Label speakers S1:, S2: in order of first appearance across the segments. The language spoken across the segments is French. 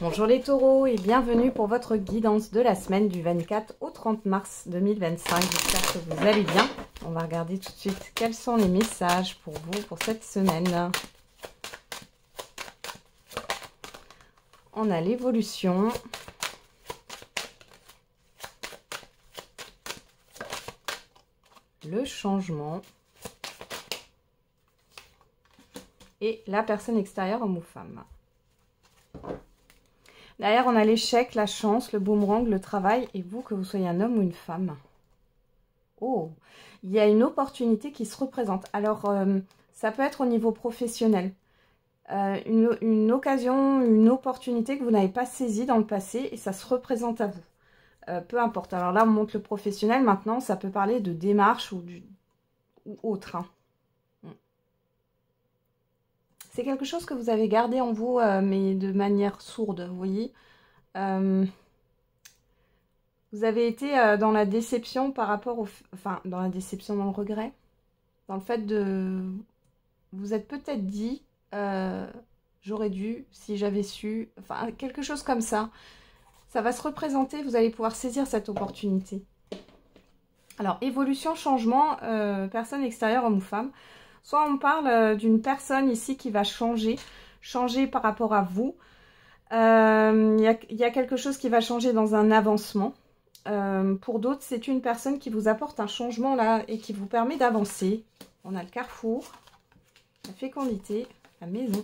S1: Bonjour les taureaux et bienvenue pour votre guidance de la semaine du 24 au 30 mars 2025. J'espère que vous allez bien. On va regarder tout de suite quels sont les messages pour vous pour cette semaine. On a l'évolution. Le changement. Et la personne extérieure, homme ou femme. Derrière, on a l'échec, la chance, le boomerang, le travail. Et vous, que vous soyez un homme ou une femme. Oh, il y a une opportunité qui se représente. Alors, ça peut être au niveau professionnel. Une occasion, une opportunité que vous n'avez pas saisie dans le passé et ça se représente à vous. Peu importe. Alors là, on montre le professionnel. Maintenant, ça peut parler de démarche ou autre. Hein. C'est quelque chose que vous avez gardé en vous, mais de manière sourde, vous voyez. Vous avez été dans la déception par rapport au... Enfin, dans la déception, dans le regret. Dans le fait de... Vous êtes peut-être dit, j'aurais dû, si j'avais su... Enfin, quelque chose comme ça. Ça va se représenter, vous allez pouvoir saisir cette opportunité. Alors, évolution, changement, personne extérieure, homme ou femme. Soit on parle d'une personne ici qui va changer par rapport à vous. Il y a quelque chose qui va changer dans un avancement. Pour d'autres, c'est une personne qui vous apporte un changement là et qui vous permet d'avancer. On a le carrefour, la fécondité, la maison.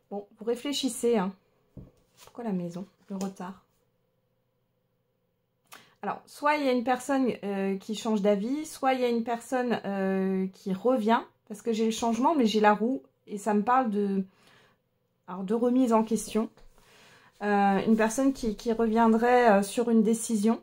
S1: Bon, vous réfléchissez. Hein. Pourquoi la maison? Le retard. Alors, soit il y a une personne qui change d'avis, soit il y a une personne qui revient, parce que j'ai le changement, mais j'ai la roue, et ça me parle de remise en question. Une personne qui reviendrait sur une décision.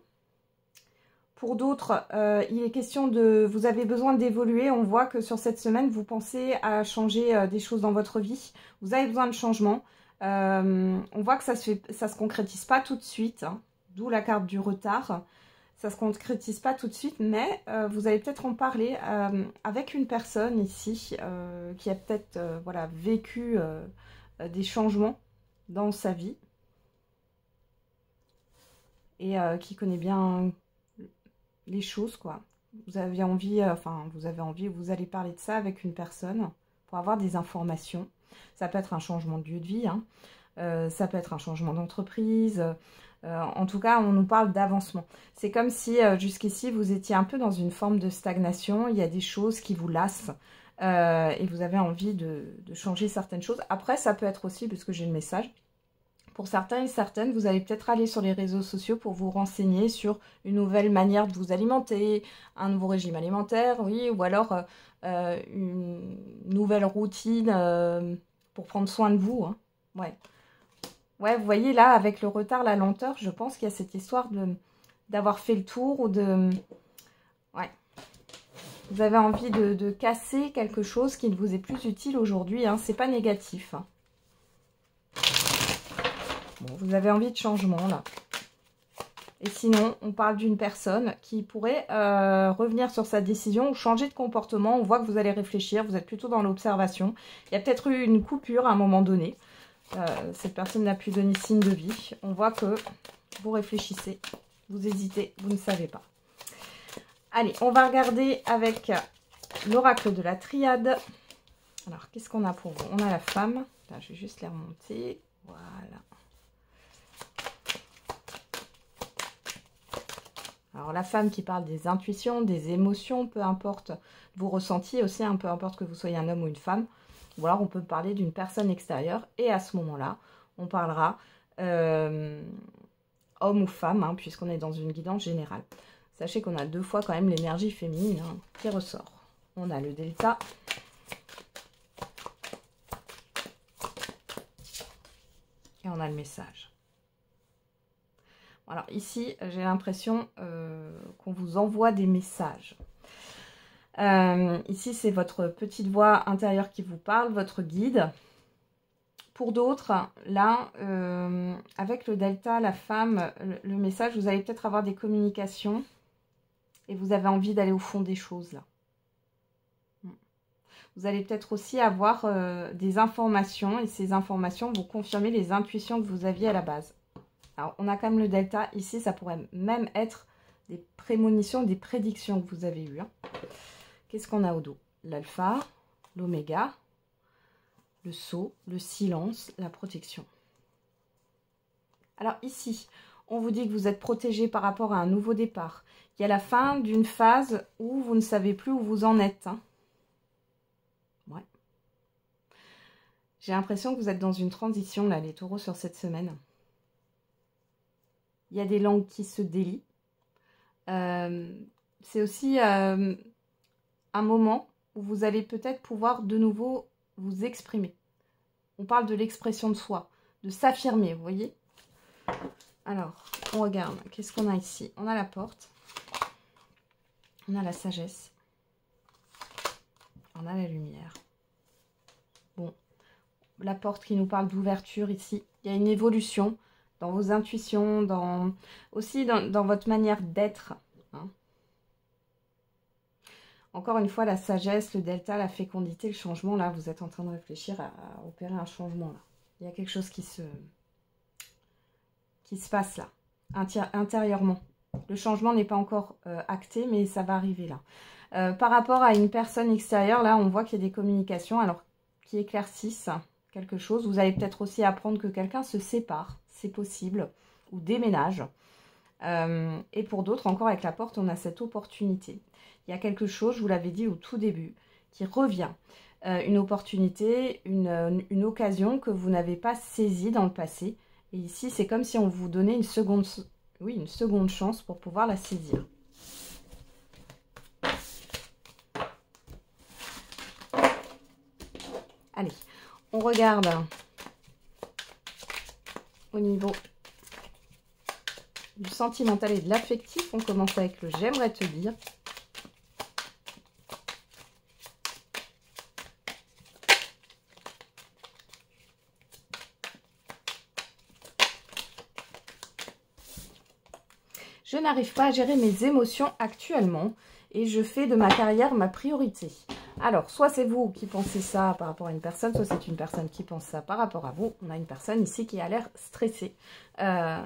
S1: Pour d'autres, il est question de... Vous avez besoin d'évoluer. On voit que sur cette semaine, vous pensez à changer des choses dans votre vie. Vous avez besoin de changement. On voit que ça se concrétise pas tout de suite. Hein, d'où la carte du retard. Ça se concrétise pas tout de suite, mais vous allez peut-être en parler avec une personne ici qui a peut-être voilà, vécu des changements dans sa vie. Et qui connaît bien les choses, quoi. Vous avez envie, vous allez parler de ça avec une personne pour avoir des informations. Ça peut être un changement de lieu de vie, hein. Ça peut être un changement d'entreprise. En tout cas, on nous parle d'avancement. C'est comme si jusqu'ici, vous étiez un peu dans une forme de stagnation. Il y a des choses qui vous lassent et vous avez envie de changer certaines choses. Après, ça peut être aussi, puisque j'ai le message, pour certains et certaines, vous allez peut-être aller sur les réseaux sociaux pour vous renseigner sur une nouvelle manière de vous alimenter, un nouveau régime alimentaire, oui, ou alors une nouvelle routine pour prendre soin de vous. Hein. Ouais, vous voyez là, avec le retard, la lenteur, je pense qu'il y a cette histoire d'avoir fait le tour ou de... Ouais. Vous avez envie de casser quelque chose qui ne vous est plus utile aujourd'hui. Hein. C'est pas négatif. Hein. Bon, vous avez envie de changement là. Et sinon, on parle d'une personne qui pourrait revenir sur sa décision ou changer de comportement. On voit que vous allez réfléchir, vous êtes plutôt dans l'observation. Il y a peut-être eu une coupure à un moment donné. Cette personne n'a plus donné signe de vie. On voit que vous réfléchissez, vous hésitez, vous ne savez pas. Allez, on va regarder avec l'oracle de la triade. Alors, qu'est-ce qu'on a pour vous? On a la femme. Là, je vais juste les remonter. Voilà. Alors, la femme qui parle des intuitions, des émotions, peu importe vos ressentis aussi, hein, peu importe que vous soyez un homme ou une femme. Ou alors, on peut parler d'une personne extérieure. Et à ce moment-là, on parlera homme ou femme, hein, puisqu'on est dans une guidance générale. Sachez qu'on a deux fois quand même l'énergie féminine hein, qui ressort. On a le delta. Et on a le message. Alors ici, j'ai l'impression qu'on vous envoie des messages. Ici, c'est votre petite voix intérieure qui vous parle, votre guide. Pour d'autres, là, avec le delta, la femme, le message, vous allez peut-être avoir des communications et vous avez envie d'aller au fond des choses, là. Vous allez peut-être aussi avoir des informations et ces informations vont confirmer les intuitions que vous aviez à la base. Alors, on a quand même le delta. Ici, ça pourrait même être des prémonitions, des prédictions que vous avez eues. Hein. Qu'est-ce qu'on a au dos? L'alpha, l'oméga, le sceau, le silence, la protection. Alors ici, on vous dit que vous êtes protégé par rapport à un nouveau départ. Il y a la fin d'une phase où vous ne savez plus où vous en êtes. Hein. Ouais. J'ai l'impression que vous êtes dans une transition, là, les taureaux, sur cette semaine. Il y a des langues qui se délient. C'est aussi un moment où vous allez peut-être pouvoir de nouveau vous exprimer. On parle de l'expression de soi, de s'affirmer, vous voyez. Alors, on regarde. Qu'est-ce qu'on a ici? On a la porte. On a la sagesse. On a la lumière. Bon. La porte qui nous parle d'ouverture ici. Il y a une évolution dans vos intuitions, aussi dans votre manière d'être. Hein. Encore une fois, la sagesse, le delta, la fécondité, le changement. Là, vous êtes en train de réfléchir à opérer un changement. Là. Il y a quelque chose qui se passe là, intérieurement. Le changement n'est pas encore acté, mais ça va arriver là. Par rapport à une personne extérieure, là, on voit qu'il y a des communications alors qui éclaircissent quelque chose. Vous allez peut-être aussi apprendre que quelqu'un se sépare, c'est possible, ou déménage. Et pour d'autres, encore avec la porte, on a cette opportunité. Il y a quelque chose, je vous l'avais dit au tout début, qui revient. Une opportunité, une occasion que vous n'avez pas saisie dans le passé. Et ici, c'est comme si on vous donnait une seconde chance pour pouvoir la saisir. Allez, on regarde au niveau du sentimental et de l'affectif. On commence avec le j'aimerais te dire. Je n'arrive pas à gérer mes émotions actuellement et je fais de ma carrière ma priorité. Alors, soit c'est vous qui pensez ça par rapport à une personne, soit c'est une personne qui pense ça par rapport à vous. On a une personne ici qui a l'air stressée à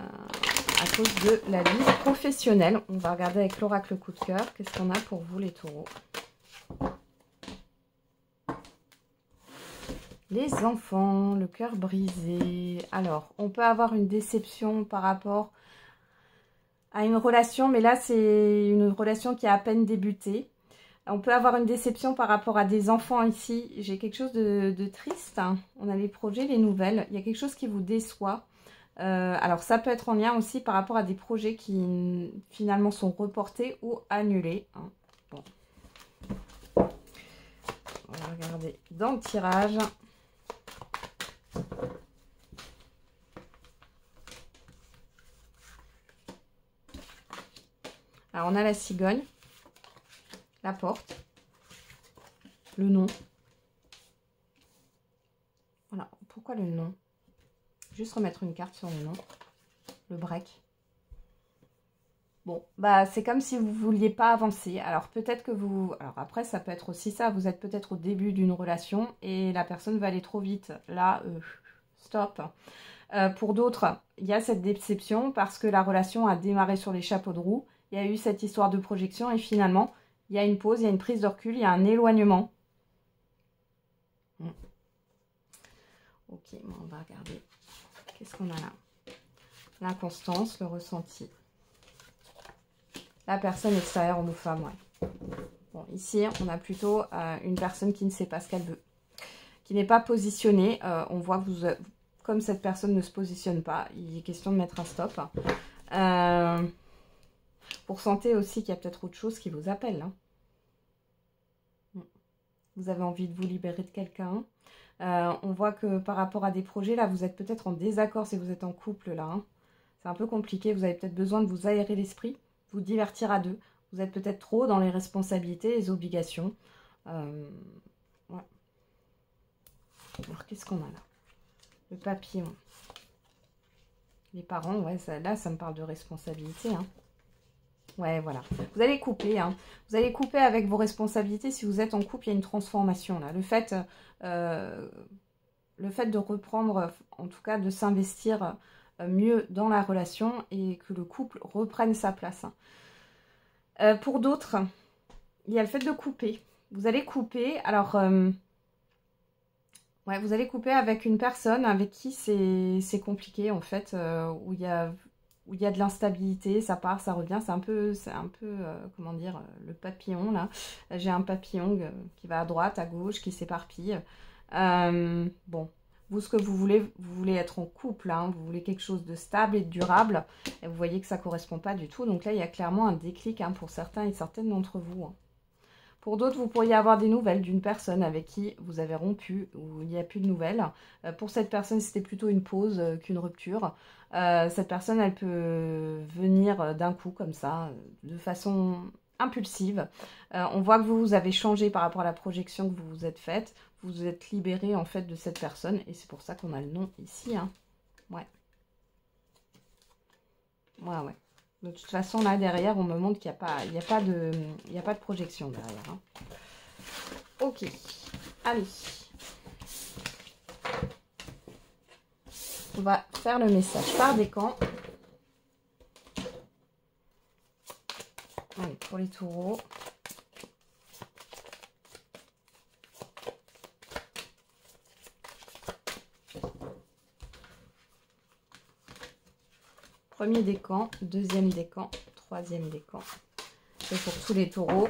S1: cause de la vie professionnelle. On va regarder avec l'oracle coup de cœur. Qu'est-ce qu'on a pour vous les taureaux? Les enfants, le cœur brisé. Alors, on peut avoir une déception par rapport à une relation, mais là, c'est une relation qui a à peine débuté. On peut avoir une déception par rapport à des enfants ici. J'ai quelque chose de triste. Hein. On a les projets, les nouvelles. Il y a quelque chose qui vous déçoit. Alors, ça peut être en lien aussi par rapport à des projets qui finalement sont reportés ou annulés. Hein. Bon. On va regarder dans le tirage. Alors, on a la cigogne, la porte, le nom. Voilà, pourquoi le nom? Juste remettre une carte sur le nom, le break. Bon, bah c'est comme si vous ne vouliez pas avancer. Alors peut-être que vous... Alors après, ça peut être aussi ça. Vous êtes peut-être au début d'une relation et la personne va aller trop vite. Là, stop. Pour d'autres, il y a cette déception parce que la relation a démarré sur les chapeaux de roue. Il y a eu cette histoire de projection et finalement, il y a une pause, il y a une prise de recul, il y a un éloignement. Ok, bon, on va regarder. Qu'est-ce qu'on a là? L'inconstance, le ressenti. La personne extérieure, homme ou femme, ouais. Bon, ici, on a plutôt une personne qui ne sait pas ce qu'elle veut. Qui n'est pas positionnée. On voit que vous, comme cette personne ne se positionne pas, il est question de mettre un stop. Vous ressentez aussi qu'il y a peut-être autre chose qui vous appelle. Hein. Vous avez envie de vous libérer de quelqu'un. On voit que par rapport à des projets, là, vous êtes peut-être en désaccord si vous êtes en couple, là. Hein. C'est un peu compliqué. Vous avez peut-être besoin de vous aérer l'esprit, vous divertir à deux. Vous êtes peut-être trop dans les responsabilités, les obligations. Ouais. Alors, qu'est-ce qu'on a là? Le papillon. Les parents, ouais, là, ça me parle de responsabilité. Hein. Ouais, voilà. Vous allez couper, hein. Vous allez couper avec vos responsabilités. Si vous êtes en couple, il y a une transformation là. Le fait de reprendre, en tout cas de s'investir mieux dans la relation et que le couple reprenne sa place. Pour d'autres, il y a le fait de couper. Vous allez couper, alors, ouais, vous allez couper avec une personne avec qui c'est compliqué en fait, où il y a de l'instabilité, ça part, ça revient, c'est un peu, comment dire, le papillon là. J'ai un papillon qui va à droite, à gauche, qui s'éparpille. Bon, vous ce que vous voulez être en couple, hein, vous voulez quelque chose de stable et de durable, et vous voyez que ça ne correspond pas du tout. Donc là, il y a clairement un déclic hein, pour certains et certaines d'entre vous. Hein. Pour d'autres, vous pourriez avoir des nouvelles d'une personne avec qui vous avez rompu ou il n'y a plus de nouvelles. Pour cette personne, c'était plutôt une pause qu'une rupture. Cette personne, elle peut venir d'un coup comme ça, de façon impulsive. On voit que vous avez changé par rapport à la projection que vous vous êtes faite. Vous vous êtes libéré en fait de cette personne et c'est pour ça qu'on a le nom ici. Hein. Ouais. Ouais. De toute façon, là, derrière, on me montre qu'il n'y a pas de projection derrière. Hein. Ok. Allez. On va faire le message par décan. Allez, pour les taureaux. Premier décan, deuxième décan, troisième décan. Et pour tous les taureaux,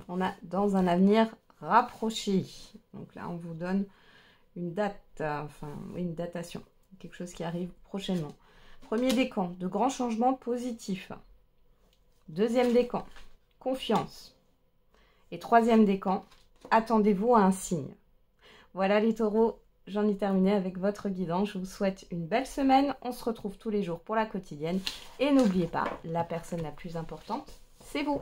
S1: on a dans un avenir rapproché. Donc là, on vous donne une date, enfin, oui, une datation. Quelque chose qui arrive prochainement. Premier décan, de grands changements positifs. Deuxième décan, confiance. Et troisième décan, attendez-vous à un signe. Voilà les taureaux. J'en ai terminé avec votre guidance. Je vous souhaite une belle semaine. On se retrouve tous les jours pour la quotidienne. Et n'oubliez pas, la personne la plus importante, c'est vous.